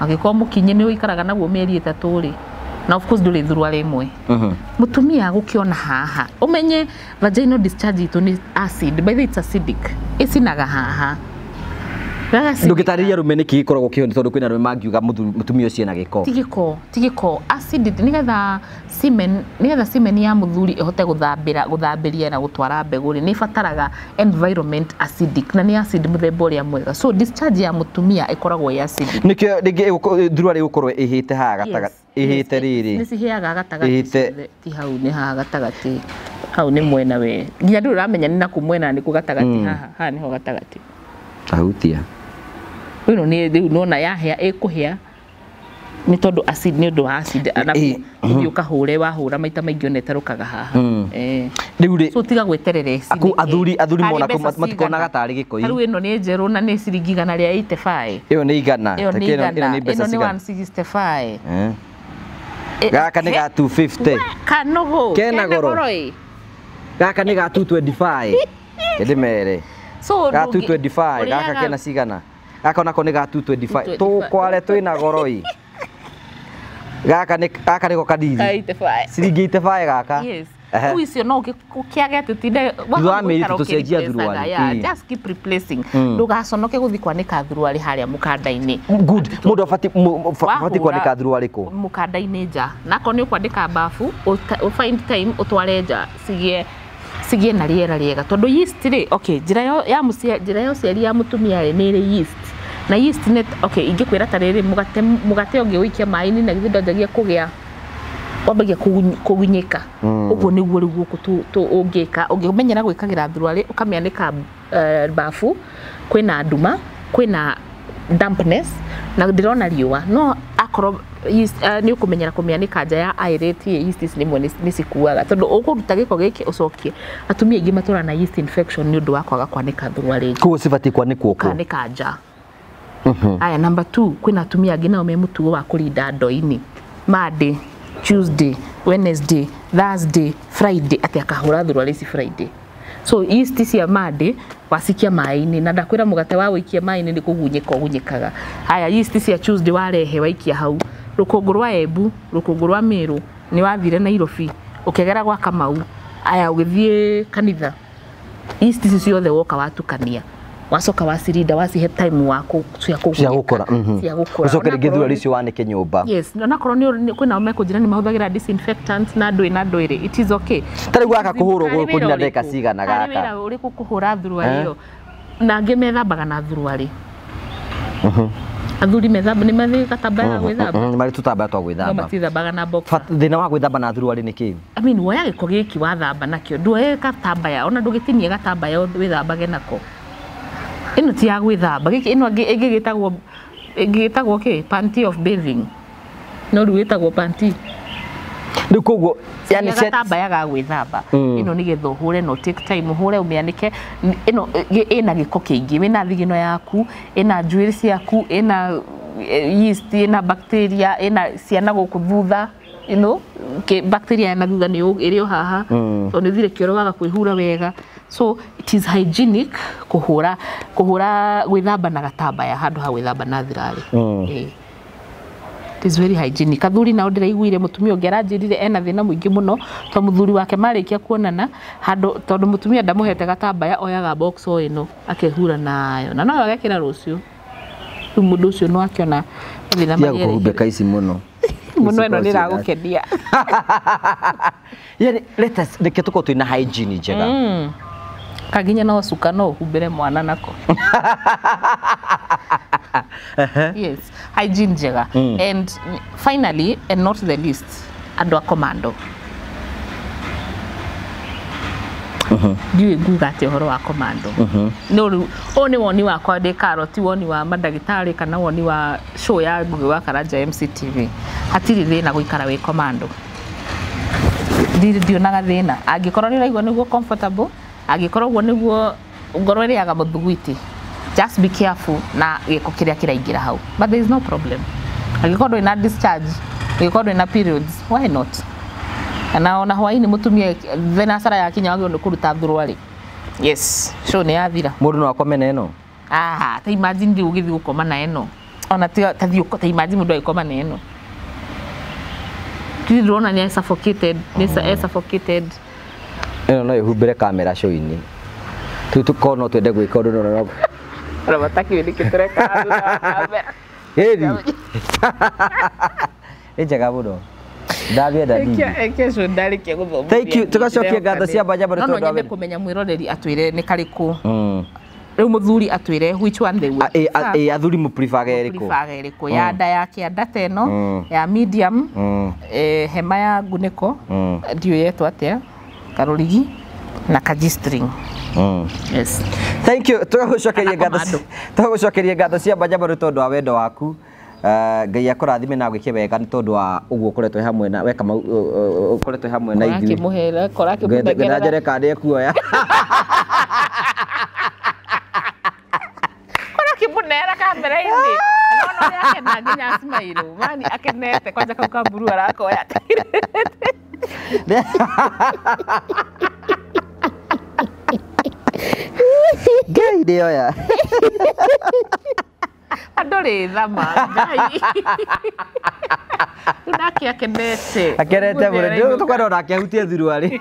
agikoma mukinye ni uikaraga naguo meri 3 ri na of course nduri thurwari imwe mutumia gukiona haha umenye vaginal discharge itu ni acid by the way it's acidic isinaga haha ndugitariria rume niki gikoragwo kihoni tondu kwina rume mangiuga mutumia ucio na giko tigiko acid nigetha semen ya muthuri ihote guthambiria na gutwara mbeguri ni fataraga environment acidic na ni acid muthemba uria mwega so discharge ya mutumia ikoragwo ya acidic nikio thurwari gukorwo ihite haha gataga ihite riri ni cihiaga gatagati ti hau ni haha gatagati hau ni mwena we nginya ndu ramenya ni naku mwena ni ku gatagati haha niho gatagati ahutia uno ni nona yahia ikuhia ni tondu acid ni undu wa acid ana uka hure wahura maita maingi onetarukaga haha riu so tiga gweterere aku athuri mona matikona gatari gikoi riu ino ni njeru na ni ciringi igana ria 85 iyo ni igana ino ni mbeca cigana 165 gaka ni ga 250 kanogo kena goro gaka ni ga 225 kedimere so ga 225 gaka kena cigana gaka nako ni ga 225 tu kware twina goroi gaka ni ko kadiri 85 ciringi 85 gaka yes uicio no ukiage tutinde just keep replacing ndugaconoke guthi kwanika thurwari haria mukanda-ini good mundu afati kwanika thurwari ku mukanda-ini nja nako ni ukwandika bafu find time utware nja sigie na riera riega tondu yeast ri okay njira ya uciari ya mutumia ri ni ri yeast na yeast net okay ingikwira ta riri mugate ungi uikia mai-ini na githindo njagia kugia wambagia kugunyika uguo niguo riu ungika ungimenyera gwikagira thurwari ukamianika bafu kwina nduma kwina dampness na ndirona riua no akoro ni ukumenyera kumianika nja ya airate yeast nimwe ni cikuaga tondu ukuruta giko giki ucokie atumia ingi matura na yeast infection ni undu wa kwaga kwanika thurwari ku sifati kwanikwo ku kwanika nja aya number 2 kwina atumia ingi nao me mutugo wa kurinda ndo-ini Monday Tuesday Wednesday Thursday Friday ati akahura thurwari ci Friday so yeast cia Monday wasikia mai-ini na ndakwira mugate wa wikia mai-ini ni kugunyika ugunyikaga haya yeast cia Tuesday warehe waikia hau Rũkũngũ rwa Embu, rũkũngũ rwa Meru, ni wathire Nairobi, ukegera gwa Kamau, aya ũgĩthiĩ kanitha. East ici ciothe woka watukania. Wacoka wacirinda wacihe time wako cia gũkũra. Cia gũkũra. Ucokere gĩthurari icio wanĩke nyũmba. Yes, na korwo ni kwina mekũnjira ni mahũthagĩra disinfectants na ndwĩ it is okay. Tarĩ gwaka kũhũrwo gũkũ na ndeka cigana gaka. Wĩra ũrĩkũ kũhũra thuruarĩ ĩyo. Na angĩ methambaga na thuruarĩ. Athuri methamba ni mathiĩ gatambaya gwĩthamba. Marĩ tũtambaya twa gwĩthamba. No matithambaga na box. Thĩna wa gwĩthamba na thuruarĩ nĩ kĩĩ? I mean, woya gĩko gĩkĩ wathamba nakĩo. Ndwoye gatambaya, ona ndũgĩtinie gatambaya wĩthambage nako. Ino ti ya gwĩthamba. Gĩkĩ ino ĩngĩgĩtagwo kĩ? Panty of bathing. No rĩu ĩtagwo panty. Rĩu koguo yani gatambaya ga gwĩthamba. Ino nĩgetha ũhũre no take time ũhũre ũmĩanĩke. Ino ĩna gĩko kĩingĩ. Wĩna thigino yaku, ĩna njuĩrĩ ciaku, ĩna yeast, ĩna bacteria, ĩna ciana gũkũ thutha. You know, bacteria na thutha nĩ ĩrĩ haha. So nĩ thire kĩoro waga kwĩhura wega. So it is hygienic kuhura gwĩthamba na gatambaya handũ ha gwĩthamba na thirarĩ. It is very hygienic. Athuri nao ndĩraiguire mũtumia ũngĩ aranjĩrire ena thĩna mũingĩ mũno to mũthuri wake marĩkia kuonana handũ tondũ mũtumia ndamũhete gatambaya oyaga box o ĩno akehura nayo na no agekĩra rũciũ. Rĩu mũndũ ũcio no akĩona thĩna magere. Ya kũhumbĩka ici mũno. Mũno ĩno nĩ ĩragũkenia. Yani reke tukorwo twĩna hygiene njega. Kaginya no cuka no ũhumbĩre mwana nako. Yes, hygiene njega. And finally, and not the least, andũ a commando. Ndiũĩ nguga atĩ ũhoro wa commando. No rĩu ũyũ nĩ woni wakwa ndĩ Karo, ti woni wa mandagĩtarĩ kana woni wa show ya Ngugi wa Karanja MCTV. Hatirĩ thĩna gũikara wĩ commando. Ndionaga thĩna. Angĩkorwo nĩ ũraigua nĩguo comfortable, angĩkorwo ũguo nĩguo ngoro ĩrĩaga mũthugwiti. Just be careful na gĩko kĩrĩa kĩraingĩra hau. But there is no problem. Angĩkorwo ndwĩna discharge, angĩkorwo ndwĩna periods, why not? Na ona hwaĩ-inĩ mũtumia thenasara yakinya wagĩrĩirwo nĩ kũruta thuruarĩ. Yes, show nĩ yathira. Mũndũ no akome na ĩno. Ta imagine rĩu ũgĩthiĩ gũkoma na ĩno. Ona ta imagine mũndũ agĩkoma na ĩno. Ndĩrona nĩ suffocated, suffocated. Ĩno no ĩhumbĩre kamera show-inĩ. Tukorwo no twende gwĩka ũndũ no. Ora bataki nĩ kĩtũreka kamera. Heri. Njega mũno. Ndabienda ndini. Kesho ndarĩkia gũthoma. Thank you. Tugacokia ngatho cia Bajaba tondũ no nyende kũmenya mwĩroreri atwĩre nĩ karĩkũ. Rĩu mũthuri atwĩre which one they will. Athuri mu prefer ĩrĩkũ? Prefer ĩrĩkũ? Ya nda ya kĩanda teno, ya medium, hema ya ngunĩko, ndiũ yetwo atĩa, karũrigi na kajistring. Yes. Thank you. Tugacokeria ngatho cia Bajaba tondũ wa wendo waku. Ngai akũrathime na gwĩke wega nĩ tondũ wa ũguo ũkoretwo hamwe na we kama ũkoretwo hamwe na ithuĩ. Akĩmũhera kora akĩmũnengera. Ngenda kandi kuoya. Kora akĩmũnera kamera-inĩ. No yake na nginya smile. Mani akenete kwanja kau kamburu arakoya. Ngai ndio ya. Andũ thama Ngai. Nake akenete. Akenete mũno. Tukwenda nake ahutie thuruarĩ.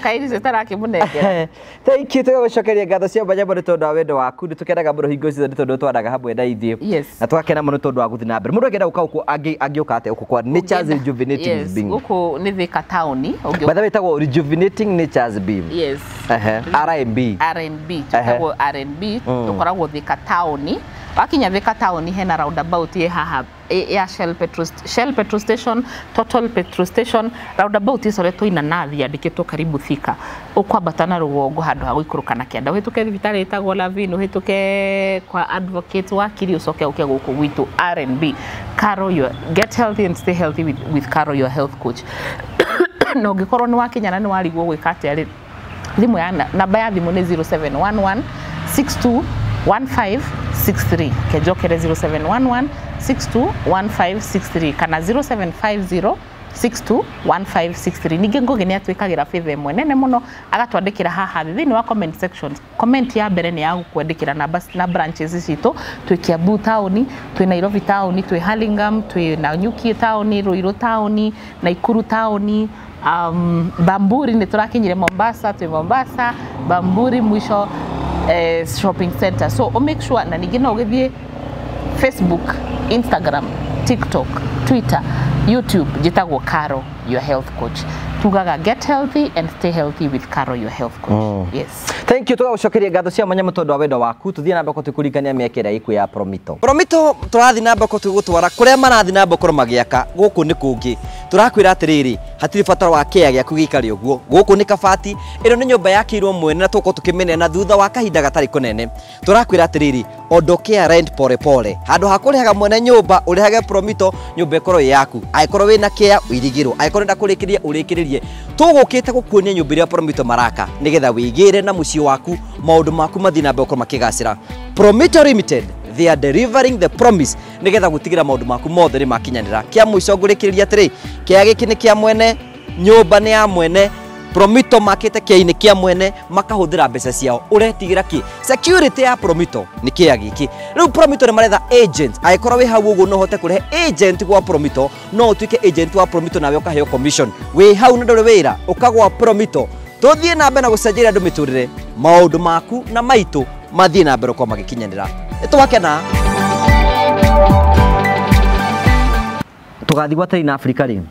Kairi zitarakĩmũnengera. Thank you. Tugacokeria ngatho cia Bajaba nĩ tondũ wa wendo waku. Nĩ tũkenaga mũno hingo ciothe nĩ tondũ twaraga hamwe na ithuĩ. Yes. Na twakena mũno tondũ wa gũthiĩ na mbere. Mũndũ angĩenda gũka gũkũ angĩũka atĩa gũkũ kwa Nature's Rejuvenating Beam. Yes. Gũkũ nĩ Thika town. By the way, tagwo Rejuvenating Nature's Beam. Yes. R&B. R&B. Tagwo R&B. Tũkoragwo Thika town. Wakinya Thika town hena roundabout haha ya Shell petrol station, Total petrol station, roundabout icoretwo inanathi yandĩkĩtwo karibu Thika. Ũkwambata na rũgongo handũ ha gũikũrũka na kĩanda. Ũhĩtũke thibitarĩ ĩtagwo Lavin, ũhĩtũke kwa advocate wakiri ũcoke ũke gũkũ gwitũ R&B. Karo, get healthy and stay healthy with Karo, your health coach. Na ũngĩkorwo nĩ wakinya na nĩ warigwo gwĩka atĩa rĩ, thimũ ya namba ya thimũ nĩ 0711 62 1563 kejokere 0711 62 1563 kana 0750 621563 ninge ngugi ni atwikagira favor imwe nene muno agatwandikira haha thini wa comment section. Comment ya mbere ni ya kwandikira na branches citu twi Kiambu town, twi Nairobi town, twi Hurlingham, twi Nanyuki town, Ruiru town, Naikuru town, Bamburi ni turakinyire Mombasa, twi Mombasa, Bamburi mwisho shopping center. So make sure na ninge no githie Facebook, Instagram, TikTok, Twitter, YouTube, jitagwo Caro, your health coach. Tugaga get healthy and stay healthy with Caro, your health coach. Yes. Thank you. Tugagucokeria ngatho cia mwanya mutondo wa wendo waku. Tuthie na mbeko tukurikania miekera iku ya Promito. Promito turathi na mbeko tugutwara kuria marathi na mbeko magiaka guku ni kungi. Turakwira atiriri hatiri fatara wa kia giaku gikari uguo. Guku ni kabati ino ni nyumba yakirwo mwene na tuko tukimene na thutha wa kahinda gatari kunene. Turakwira atiriri ondokea rent pole pole. Handu hakurihaga mwene nyumba urihage Promito nyumba ikoro yaku. Aikorwo wina kia uirigirwo. Aikorwo ndakurikiria urikiririe. Tugukite gukuonia nyumba iria Promito maraka nigetha wigire na mucio waku maundu maku mathi na mbeko makigacira. Promito Limited, they are delivering the promise nigetha gutigira maundu maku mothe ni makinyanira. Kia muico ngurikiriria atiri kia giki ni kia mwene, nyumba ni ya mwene, Promito makite kia-ini kia mwene makahuthira mbeca ciao. Uretigira ki? Security ya Promito ni kia giki. Riu Promito ni maretha agents. Aikorwo wi hau uguo no hote kurehe agent gwa Promito, no utuike agent wa Promito nawe ukaheo commission. Wi hau na ndore wira ukagwa Promito. Tuthie na mbere na gucenjia andu miturire, maundu maku na maitu mathie na mbere kwa magikinyanira. Twakena tugathi gwatari na Africa ri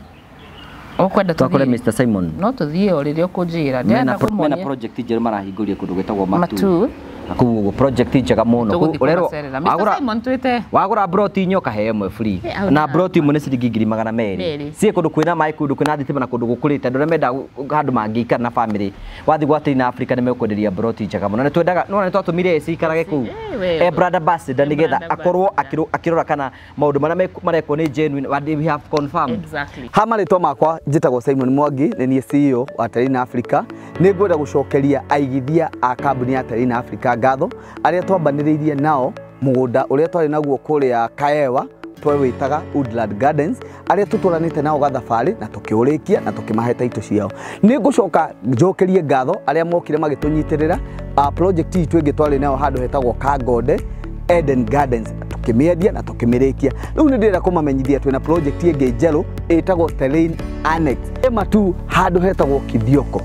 ukwenda twakore Mr Simon no tuthie uririo kunjira ndena project njeru marahingũria kundu gwetagwo matu kuguo project njega muno urero wagura broti nyoka he ĩmwe free na broti imwe nĩ ciringi 200 cie kundu kwina mai kundu kwina thitima na kundu gukurite andu remenda handu mangĩikara na family wathi gwatĩ na Africa nĩ mekwenderia broti njega muno na twendaga no nĩ twatumire AC ikarage kuu brother ambassador nigetha akorwo akirora kana maundu marekwo nĩ genuine we have confirmed ha marĩtwa makwa njĩtagwo Simon Mwangi nĩ niĩ CEO wa Terrain Africa nĩ ngwenda gucokeria aigithia a kambuni ya Terrain Africa ngatho aria twambanĩrĩirie nao mugunda uria twari naguo kuria Kaewa twewitaga Woodland Gardens aria tutũranĩte nao gathabarĩ na tukiũrĩkia na tukimahe taito ciao. Nĩ ngũcoka njokerie ngatho aria mokire magĩtũnyitĩrĩra project itũ ĩngĩ twari nayo handũ hetagwo Kangode Eden Gardens tukimiendia na tukimirikia. Riu nĩ ndĩrenda kũmamenyithia twĩna project ĩngĩ njerũ ĩtagwo Terrain Annex tu handũ hetagwo Kithioko.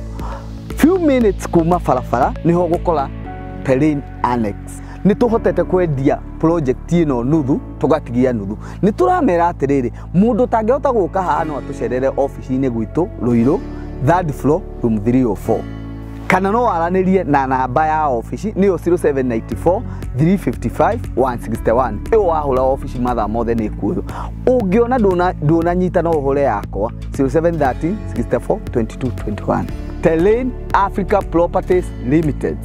Few minutes kuma barabara niho gukora Terrain Annex. Ni tuhotete kwendia project ino nuthu tugatigia nuthu. Ni turamera atiriri mundu tangihota guka haha no atucerere office-ini gwitu Ruiru 3rd floor room 304. Kana no aranirie na namba ya office niyo 0794 355 161. Eyo wahura office mathaa mothe ni kuyo. Ungiona ndunanyita no hore yakwa 0713 64 22 21. Terrain Africa Properties Limited.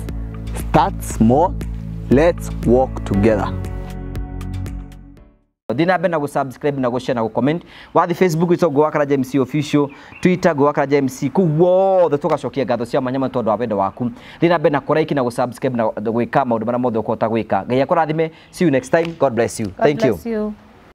Start small, let's work together. Dina bena go subscribe na go share na go comment. Wathi Facebook ito go wakara JMC official, Twitter go wakara JMC ku wothe tugacokia ngatho cia manyama tondu wa wendo waku. Dina bena ko like na go subscribe na gwika maundu mara mothe ukota gwika. Ngai akurathime. See you next time. God bless you. Thank you.